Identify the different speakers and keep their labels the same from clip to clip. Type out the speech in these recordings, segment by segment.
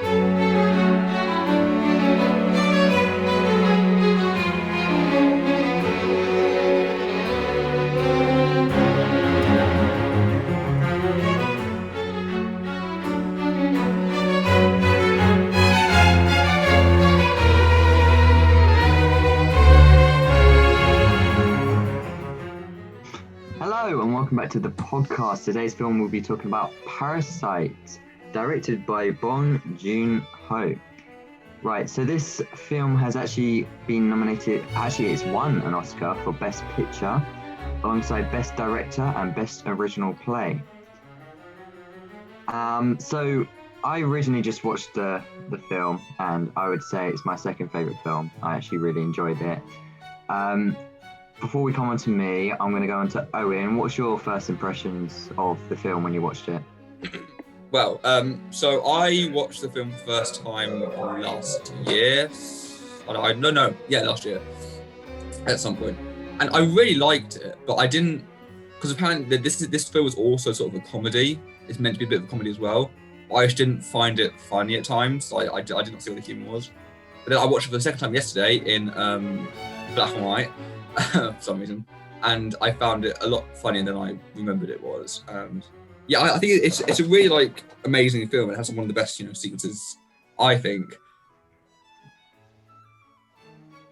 Speaker 1: Hello and welcome back to the podcast. Today's film we'll be talking about Parasite, directed by Bong Joon Ho. Right, so this film has actually been nominated, it's won an Oscar for Best Picture, alongside Best Director and Best Original Play. So I originally just watched the film, and I would say it's my second favourite film. I actually really enjoyed it. Before we come on to me, I'm going to go on to Owen. What's your first impressions of the film when you watched it?
Speaker 2: Well, so I watched the film first time last year. Last year at some point, and I really liked it. But I didn't, because apparently this film was also sort of a comedy. It's meant to be a bit of a comedy as well. I just didn't find it funny at times. I did not see what the humour was. But then I watched it for the second time yesterday in black and white. For some reason, and I found it a lot funnier than I remembered it was. I think it's a really amazing film. It has one of the best sequences, I think,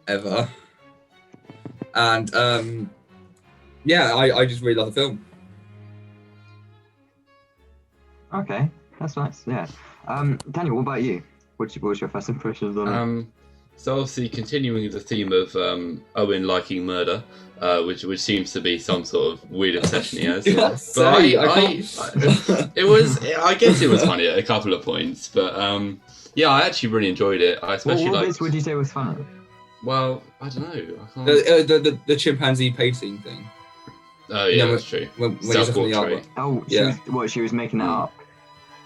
Speaker 2: ever. And I just really love the film.
Speaker 1: Okay, that's nice. Yeah, Daniel, what about you? What was your first impressions on it?
Speaker 3: So obviously continuing the theme of Owen liking murder, which seems to be some sort of weird obsession he has. I guess it was funny at a couple of points, but I actually really enjoyed it. I especially
Speaker 1: what bits would you say was funny?
Speaker 3: Well, I don't know. I can't...
Speaker 2: The chimpanzee painting thing.
Speaker 3: Oh yeah, that's true.
Speaker 2: When
Speaker 3: Self-portrait.
Speaker 1: She was making that up?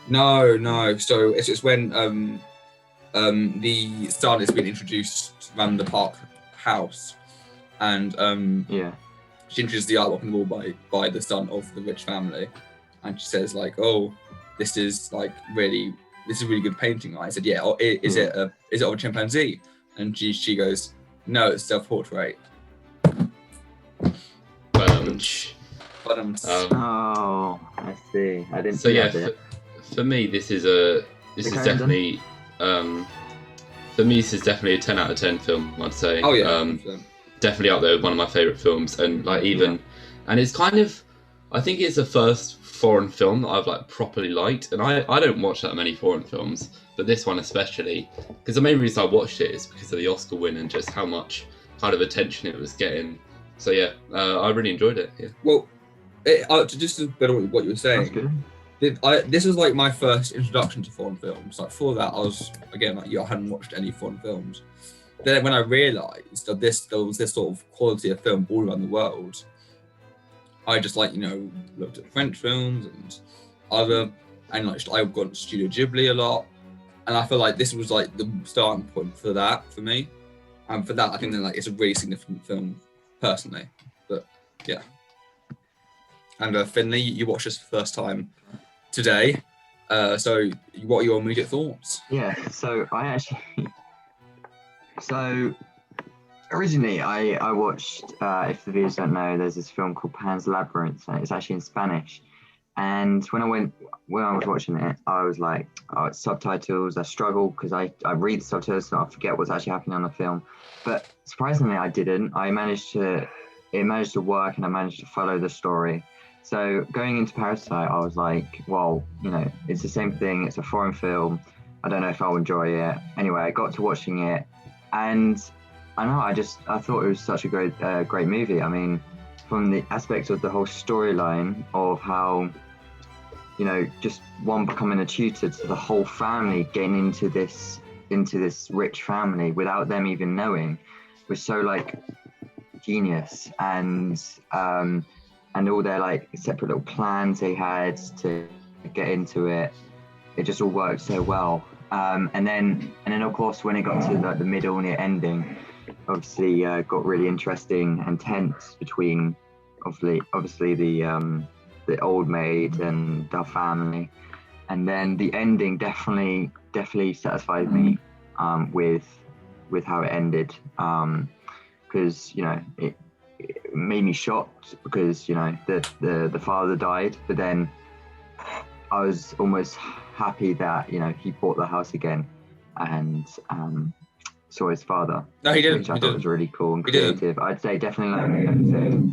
Speaker 2: No. So it's when the son has been introduced around the park house, and she introduces the artwork on the wall by the son of the rich family, and she says this is a really good painting. I said, is it of a chimpanzee? And she goes, no, it's self-portrait.
Speaker 1: Oh, I see. I didn't.
Speaker 3: So for me, this is definitely. For me, this is definitely a 10 out of 10 film, I'd say.
Speaker 2: Oh yeah,
Speaker 3: definitely up there with one of my favourite films, and and it's kind of, I think it's the first foreign film that I've properly liked, and I don't watch that many foreign films, but this one especially, because the main reason I watched it is because of the Oscar win and just how much kind of attention it was getting. So I really enjoyed it. Yeah.
Speaker 2: Well, just to build on what you were saying. This was my first introduction to foreign films. Before that, I was I hadn't watched any foreign films. Then when I realised that there was this sort of quality of film all around the world, I just looked at French films and I got into Studio Ghibli a lot, and I feel like this was the starting point for that for me, and for that I think that it's a really significant film personally. But yeah. And Finley, you watched this for the first time today, so what are your immediate thoughts?
Speaker 1: Yeah, so originally I watched, if the viewers don't know, there's this film called Pan's Labyrinth, and it's actually in Spanish. And when I was watching it, I was like, it's subtitles. I struggle because I read the subtitles, so I forget what's actually happening on the film. But surprisingly, I didn't. It managed to work, and I managed to follow the story. So going into Parasite, I was like, well, it's the same thing. It's a foreign film. I don't know if I'll enjoy it. Anyway, I got to watching it, and I thought it was such a great movie. I mean, from the aspect of the whole storyline of how, just one becoming a tutor to the whole family getting into this rich family without them even knowing was so genius, and all their separate little plans they had to get into it. It just all worked so well. And then of course when it got to the middle and the ending, obviously got really interesting and tense between obviously the old maid and her family. And then the ending definitely satisfied me with how it ended, because it made me shocked because the father died, but then I was almost happy that he bought the house again and saw his father.
Speaker 2: No, he didn't.
Speaker 1: Which I
Speaker 2: he
Speaker 1: thought
Speaker 2: didn't.
Speaker 1: was really cool and
Speaker 2: He didn't.
Speaker 1: creative. I'd say definitely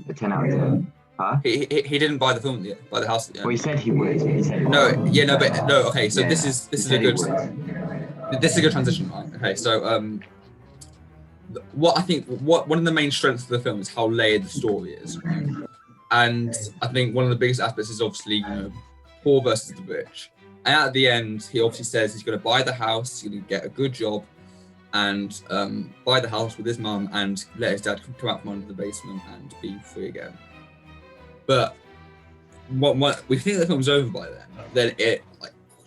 Speaker 1: a 10 out of 10. Huh?
Speaker 2: He didn't buy the film yet, buy the house yet.
Speaker 1: Well, he said he would.
Speaker 2: Okay. So this is a good transition, right? Okay, so one of the main strengths of the film is how layered the story is, and I think one of the biggest aspects is obviously poor versus the rich. And at the end, he obviously says he's going to buy the house, he's going to get a good job, and buy the house with his mum and let his dad come out from under the basement and be free again. But what we think the film's over by then it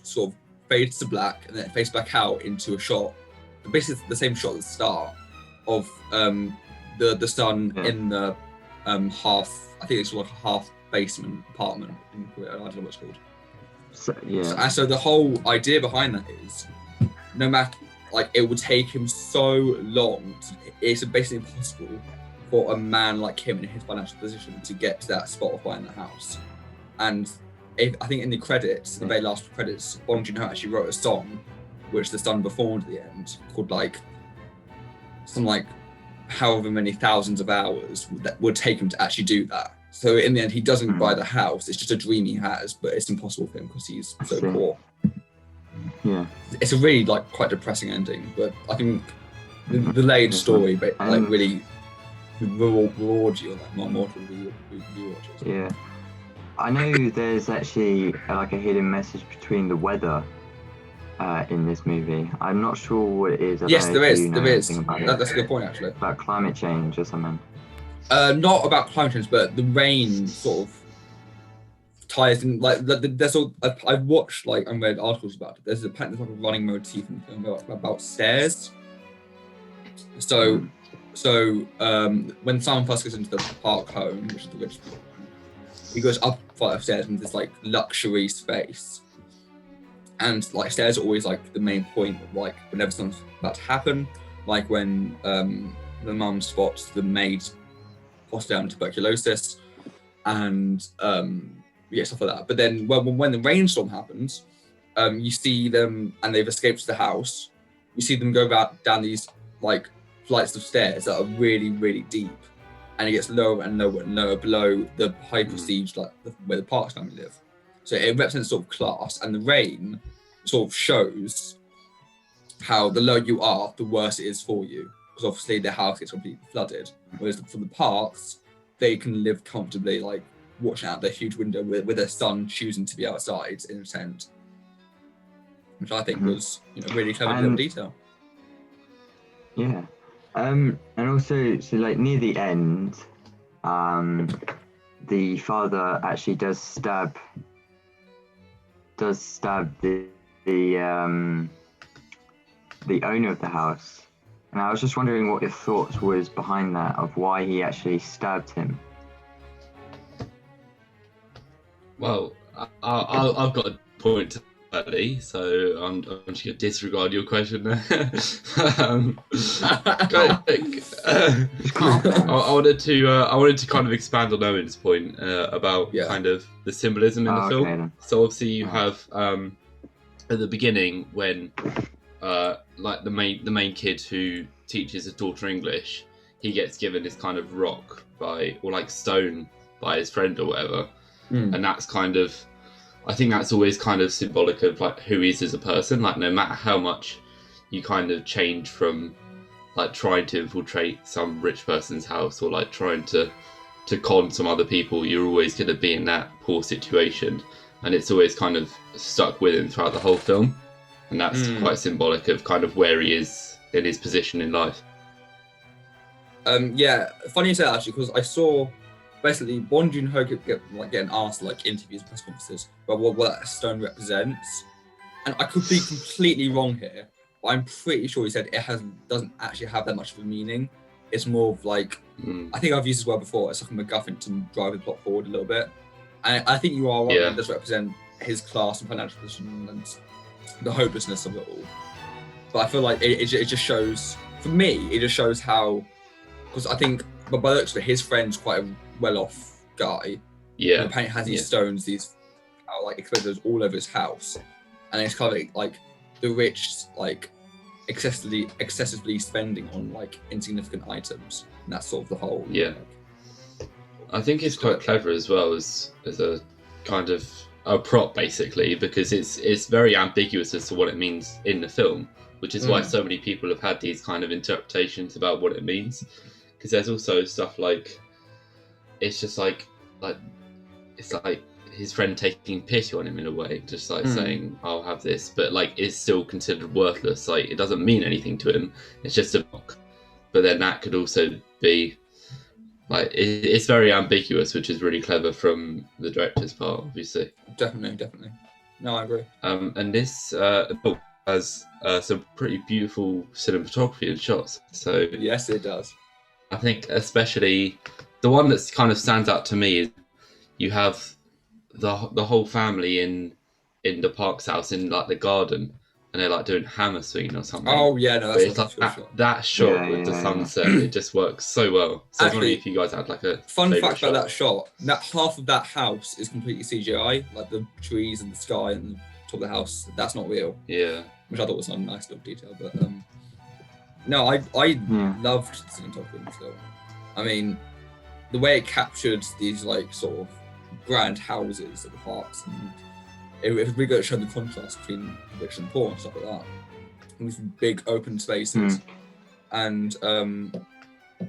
Speaker 2: sort of fades to black and then it fades back out into a shot, basically the same shot at the start of the son in the half, I think it's like a half basement apartment in Korea. I don't know what it's called. So the whole idea behind that is, no matter it would take him so long, it's basically impossible for a man like him in his financial position to get to that spot of buying the house. And I think in the credits, the very last credits, Bong Joon Ho actually wrote a song which the son performed at the end called however many thousands of hours that would take him to actually do that. So in the end, he doesn't buy the house. It's just a dream he has, but it's impossible for him because he's so poor.
Speaker 1: Yeah,
Speaker 2: it's a really quite depressing ending, but I think the layered story, but really rewards you on more rewatches.
Speaker 1: Yeah, I know there's actually a hidden message between the weather in this movie. I'm not sure what it is.
Speaker 2: Yes, there is. That's a good point, actually.
Speaker 1: About climate change or something.
Speaker 2: Not about climate change, but the rain sort of ties in. There's all I've watched and read articles about it. There's a running motif in the film about stairs. So when Simon first goes into the park home, which is the rich people, he goes up a flight of stairs into this luxury space. And stairs are always the main point of whenever something's about to happen, when the mum spots the maid possibly having tuberculosis and stuff like that. But then when the rainstorm happens, you see them and they've escaped the house. You see them go down these flights of stairs that are really, really deep, and it gets lower and lower and lower below the high prestige where the Parks family live. So it represents sort of class, and the rain sort of shows how the lower you are, the worse it is for you, because obviously their house gets completely flooded. Whereas for the Parks, they can live comfortably, watching out their huge window with their son choosing to be outside in a tent, which I think was really clever little detail.
Speaker 1: Yeah, and also near the end, the father actually does stab the owner of the house, and I was just wondering what your thoughts was behind that, of why he actually stabbed him.
Speaker 3: Well, I've got a point early, so I'm just going to disregard your question there. I wanted to kind of expand on Owen's point about kind of the symbolism in the film. Then. So obviously you have at the beginning when the main kid who teaches his daughter English, he gets given this kind of rock or stone by his friend or whatever, and that's kind of, I think that's always kind of symbolic of who he is as a person. No matter how much you kind of change from trying to infiltrate some rich person's house or trying to con some other people, you're always going to be in that poor situation, and it's always kind of stuck with him throughout the whole film, and that's quite symbolic of kind of where he is in his position in life.
Speaker 2: Yeah, funny you say that, actually, because I saw basically Bong Joon Ho getting asked interviews, press conferences about what that stone represents, and I could be completely wrong here, but I'm pretty sure he said it doesn't actually have that much of a meaning. It's more of I think I've used this word before. It's a MacGuffin to drive the plot forward a little bit, and I think you are right. It does represent his class and financial position and the hopelessness of it all. But I feel like it just shows, for me, it just shows how, because I think, but by the looks of it, his friend's quite a well-off guy.
Speaker 3: Yeah.
Speaker 2: And apparently has these stones, these like explosives all over his house, and it's kind of like the rich like excessively spending on like insignificant items, and that's sort of the whole.
Speaker 3: Yeah. I think it's quite clever as well as a kind of a prop basically, because it's very ambiguous as to what it means in the film, which is why so many people have had these kind of interpretations about what it means. Because there's also stuff like, it's just like it's like his friend taking pity on him in a way, just like saying, I'll have this, but like it's still considered worthless. Like it doesn't mean anything to him. It's just a book. But then that could also be like, it's very ambiguous, which is really clever from the director's part, obviously.
Speaker 2: Definitely. No, I agree.
Speaker 3: And this book has some pretty beautiful cinematography and shots. So
Speaker 2: yes, it does.
Speaker 3: I think especially the one that's kind of stands out to me is you have the whole family in the Park's house in like the garden, and they're like doing hammer swinging or something.
Speaker 2: Oh yeah, no, that's
Speaker 3: that shot with the sunset. It just works so well. So I was wondering if you guys had like a
Speaker 2: fun fact about that shot. That half of that house is completely CGI, like the trees and the sky and the top of the house. That's not real.
Speaker 3: Yeah,
Speaker 2: which I thought was a nice little detail. But no, I loved cinematography in the film. I mean, the way it captured these like sort of grand houses at the parks, and it was really good at showing the contrast between rich and poor and stuff like that. And these big open spaces. And I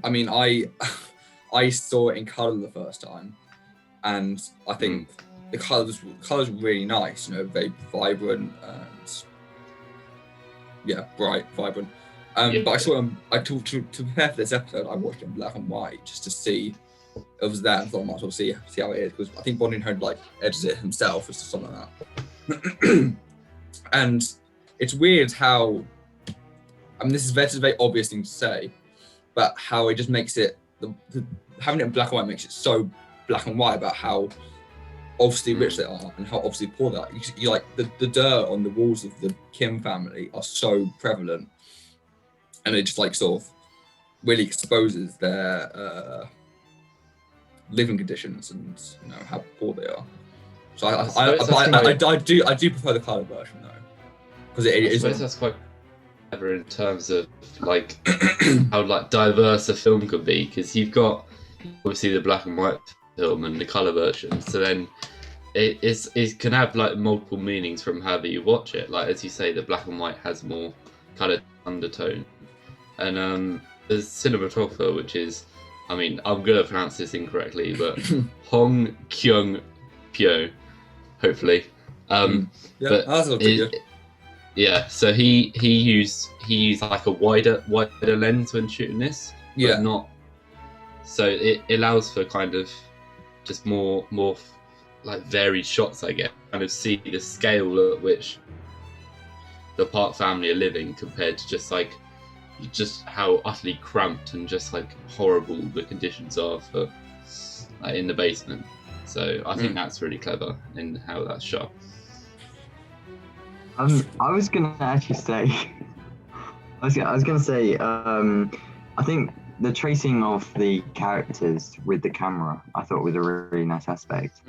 Speaker 2: mean, I saw it in colour the first time, and I think the colours were really nice. You know, very vibrant and bright, vibrant. But I saw him. To prepare for this episode, I watched it in black and white just to see it was there, and thought I might as well see how it is, because I think Bong Joon Ho like edited it himself or something like that. And it's weird how, I mean, this is a very obvious thing to say, but how it just makes it having it in black and white makes it so black and white about how obviously rich they are and how obviously poor they are. You like the dirt on the walls of the Kim family are so prevalent, and it just like sort of really exposes their living conditions and how poor they are. So I do prefer the colour version though, because it is.
Speaker 3: I suppose that's quite clever in terms of like how like diverse a film could be, because you've got obviously the black and white film and the colour version. So then it can have like multiple meanings from however you watch it. Like as you say, the black and white has more kind of undertone, and the cinematographer, which is, I mean, I'm gonna pronounce this incorrectly, but Song-Kyun Pyo, hopefully. But
Speaker 2: that's pretty good.
Speaker 3: Yeah, so he used like a wider lens when shooting this. But not. So it allows for kind of just more like varied shots, I guess. Kind of see the scale at which the Park family are living compared to just how utterly cramped and just like horrible the conditions are for like in the basement. So I think that's really clever in how that's shot.
Speaker 1: I was gonna actually say, I think the tracing of the characters with the camera, I thought was a really nice aspect.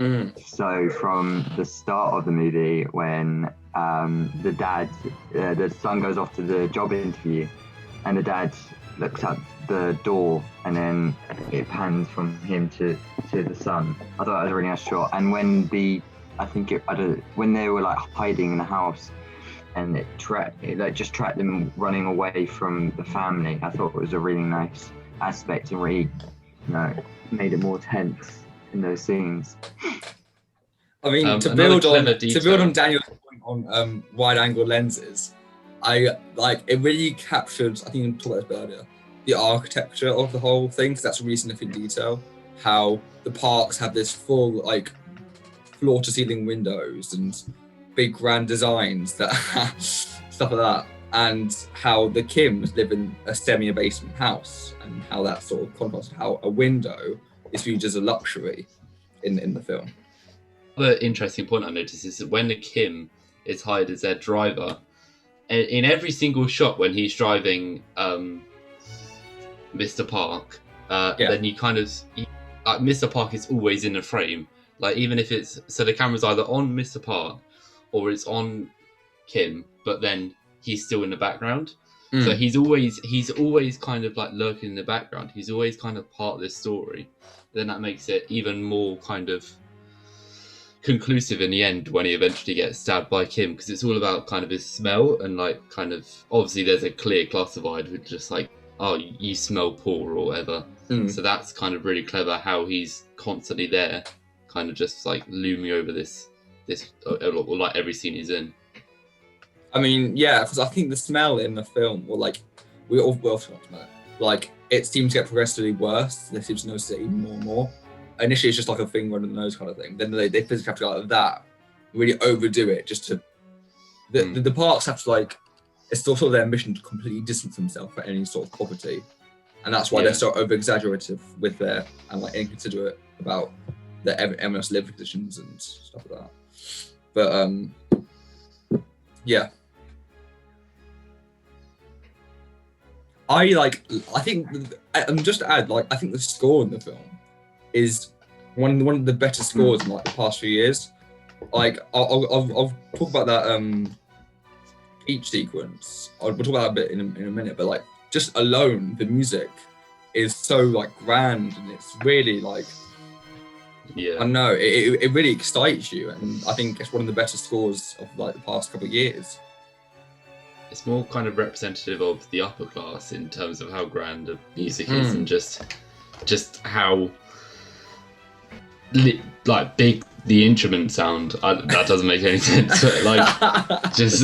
Speaker 1: So from the start of the movie, when the son goes off to the job interview, and the dad looks at the door, and then it pans from him to the son. I thought that was a really nice shot. And when when they were like hiding in the house, and it just tracked them running away from the family, I thought it was a really nice aspect, and really, made it more tense in those scenes.
Speaker 2: I mean, to build on Daniel's point on wide-angle lenses, it really captured, I think I talked about this earlier, the architecture of the whole thing, because that's a really significant detail. How the parks have this full floor-to-ceiling windows and big grand designs that stuff like that, and how the Kims live in a semi-basement house, and how that sort of contrasts how a window is viewed as a luxury in the film.
Speaker 3: Another interesting point I noticed is that when the Kim is hired as their driver, in every single shot when he's driving Mr. Park, then you kind of Mr. Park is always in the frame. Like even if it's so the camera's either on Mr. Park or it's on Kim, but then he's still in the background. So he's always kind of like lurking in the background. He's always kind of part of this story. Then that makes it even more kind of conclusive in the end when he eventually gets stabbed by Kim, because it's all about kind of his smell and like kind of obviously there's a clear class divide with just like, oh, you smell poor or whatever. So that's kind of really clever how he's constantly there, kind of just like looming over this like every scene he's in.
Speaker 2: I mean, yeah, because I think the smell in the film, or like we all talked about it, like it seems to get progressively worse. They seem to notice it even more and more. Initially, it's just like a finger under the nose kind of thing. Then they physically have to go like that, really overdo it just to. The parks have to like, it's sort of their mission to completely distance themselves from any sort of poverty, and that's why they're so over exaggerative with their and like inconsiderate about their everyone's living conditions and stuff like that. But yeah. I think, and just to add, like, I think the score in the film is one of the better scores in like the past few years. Like, I'll talk about that each sequence. We'll talk about that a bit in a minute, but like, just alone, the music is so like grand, and it's really like, I don't know, it really excites you, and I think it's one of the better scores of like the past couple of years.
Speaker 3: It's more kind of representative of the upper class in terms of how grand the music is, and just how like big the instruments sound. That doesn't make any sense. But like just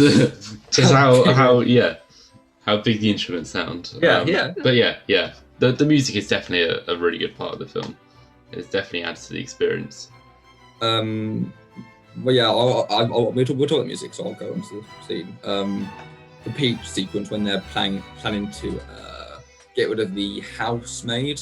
Speaker 3: how big the instruments sound. But yeah. The music is definitely a really good part of the film. It definitely adds to the experience.
Speaker 2: Well, yeah, we'll talk about music, so I'll go into the scene. The peach sequence when they're planning to get rid of the housemaid,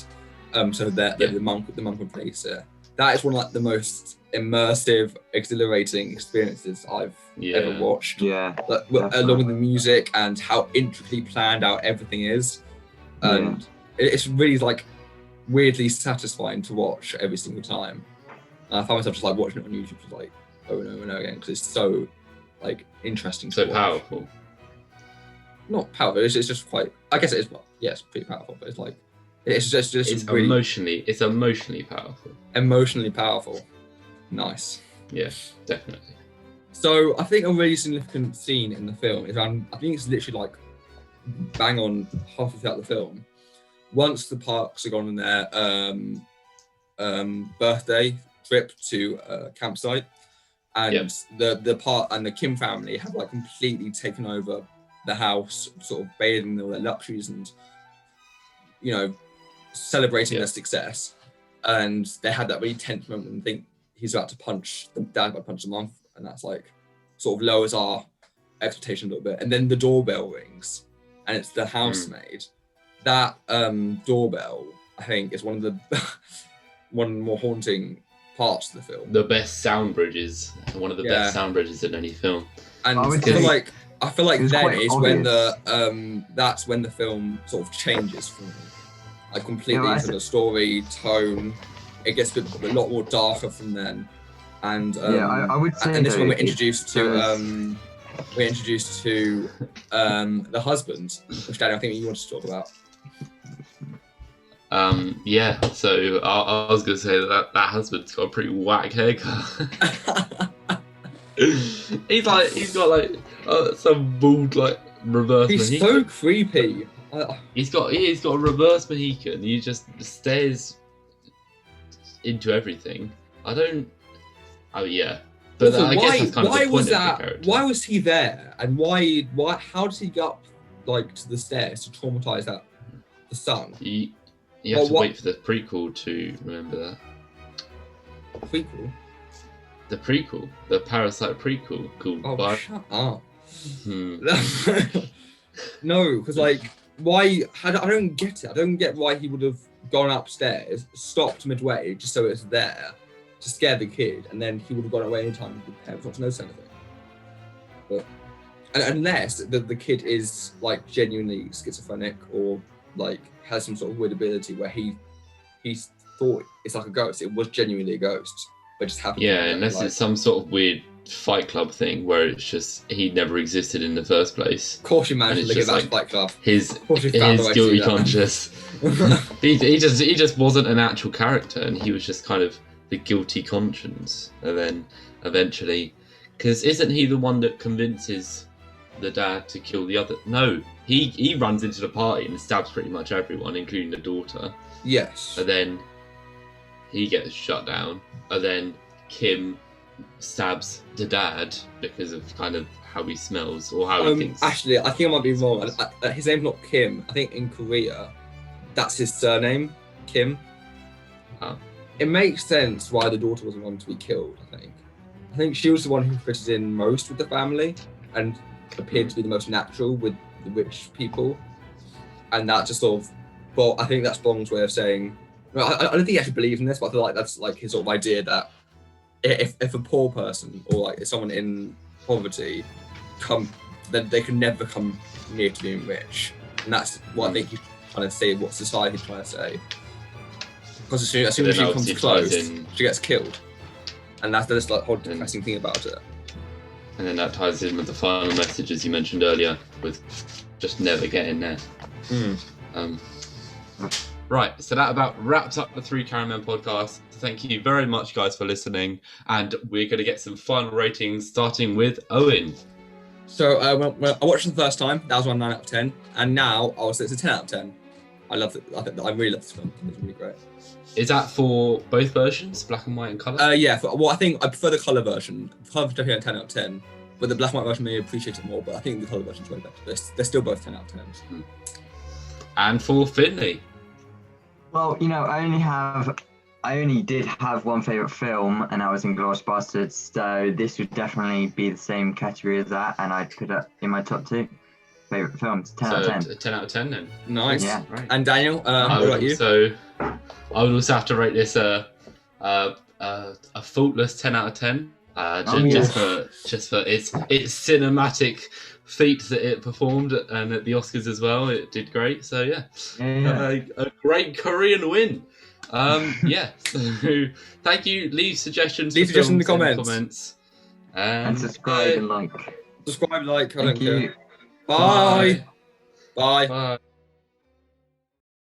Speaker 2: so that the monk would replace her. That is one of like the most immersive, exhilarating experiences I've ever watched.
Speaker 1: Yeah,
Speaker 2: along with the music and how intricately planned out everything is, and it's really like weirdly satisfying to watch every single time. And I find myself just like watching it on YouTube, just like over and over and over again, because it's so like interesting.
Speaker 3: So
Speaker 2: to watch.
Speaker 3: Powerful.
Speaker 2: Not powerful. It's just quite. I guess it is. Well, yeah, it's pretty powerful, but it's like it's just
Speaker 3: it's
Speaker 2: really
Speaker 3: emotionally powerful.
Speaker 2: Emotionally powerful. Nice.
Speaker 3: Yeah, definitely.
Speaker 2: So I think a really significant scene in the film is around. I think it's literally like bang on halfway throughout the film. Once the parks are gone on their birthday trip to a campsite, and the part and the Kim family have like completely taken over the house, sort of bathing in all their luxuries and, you know, celebrating their success. And they had that really tense moment and think he's about to punch the dad, about to punch the mum, and that's like sort of lowers our expectation a little bit. And then the doorbell rings, and it's the housemaid. That doorbell, I think, is one of the more haunting parts of the film.
Speaker 3: The best sound bridges, one of the best sound bridges in any film.
Speaker 2: And I feel like then is when that's when the film sort of changes for me, like completely into the story tone. It gets a lot more darker from then, and
Speaker 1: I would say.
Speaker 2: And this is when we're introduced to the husband, which Danny, I think you wanted to talk about.
Speaker 3: So I was gonna say that husband's got a pretty whack haircut. He's got like some bald like reverse.
Speaker 2: He's
Speaker 3: Mohican.
Speaker 2: so creepy.
Speaker 3: He's got a reverse Mohican. He just stares into everything. I don't. Oh yeah. But
Speaker 2: also,
Speaker 3: I guess that's kind of the point
Speaker 2: was
Speaker 3: of the character.
Speaker 2: Why was he there? And why? How did he get up like to the stairs to traumatize the son?
Speaker 3: You have to wait for the prequel to remember that.
Speaker 2: Prequel.
Speaker 3: The prequel, the Parasite prequel called.
Speaker 2: Shut up. No, because like, why? I don't get it. I don't get why he would have gone upstairs, stopped midway just so it's there, to scare the kid, and then he would have gone away anytime with the parents not to notice anything. But unless the kid is like genuinely schizophrenic or like has some sort of weird ability where he thought it's like a ghost, it was genuinely a ghost, but just happened.
Speaker 3: Yeah, unless it's some sort of weird Fight Club thing where it's just he never existed in the first place.
Speaker 2: Of course, you managed to look at that Fight Club.
Speaker 3: His guilty conscience. he just wasn't an actual character, and he was just kind of the guilty conscience. And then eventually, because isn't he the one that convinces the dad to kill the other? No, he runs into the party and stabs pretty much everyone, including the daughter.
Speaker 2: Yes.
Speaker 3: And then he gets shut down, and then Kim stabs the dad because of kind of how he smells or how he thinks.
Speaker 2: Actually, I think I might be wrong. His name's not Kim. I think in Korea, that's his surname, Kim.
Speaker 3: Oh.
Speaker 2: It makes sense why the daughter was the one to be killed, I think she was the one who fitted in most with the family and appeared to be the most natural with the rich people. And that just sort of, well, I think that's Bong's way of saying, well, I don't think he actually believes in this, but I feel like that's like his sort of idea that if a poor person or like if someone in poverty then they can never come near to being rich. And that's what I think he's trying to say, what society's trying to say. Because as soon as she comes close, she gets killed. And that's like the whole depressing thing about it.
Speaker 3: And then that ties in with the final message, as you mentioned earlier, with just never getting there. Right, so that about wraps up the ThreeCameramen podcast. Thank you very much, guys, for listening. And we're going to get some final ratings, starting with Owen.
Speaker 2: So when I watched it the first time, that was one 9 out of 10. And now I would say it's a 10 out of 10. I loved it. I really loved this film. It's really great.
Speaker 3: Is that for both versions, black and white and colour?
Speaker 2: Yeah, I think I prefer the colour version. The colour version definitely a 10 out of 10. But the black and white version may appreciate it more, but I think the colour version's way better. They're still both 10 out of 10s.
Speaker 3: And for Finley?
Speaker 1: Well, you know, I only did have one favourite film, and that was Inglourious Basterds. So this would definitely be the same category as that, and I'd put it in my top 2 favourite films. 10 out of 10.
Speaker 3: 10 out of 10 then.
Speaker 2: Nice.
Speaker 1: Yeah.
Speaker 2: Right. And Daniel, what about you?
Speaker 3: So I would also have to rate this a faultless 10 out of 10. Just for its cinematic feat that it performed, and at the Oscars as well, it did great. So yeah. A great Korean win. Yeah. So thank you. Leave suggestions.
Speaker 2: Leave suggestions in the comments.
Speaker 1: And subscribe and like.
Speaker 2: Subscribe, like.
Speaker 1: Thank you.
Speaker 2: Bye.
Speaker 3: Bye.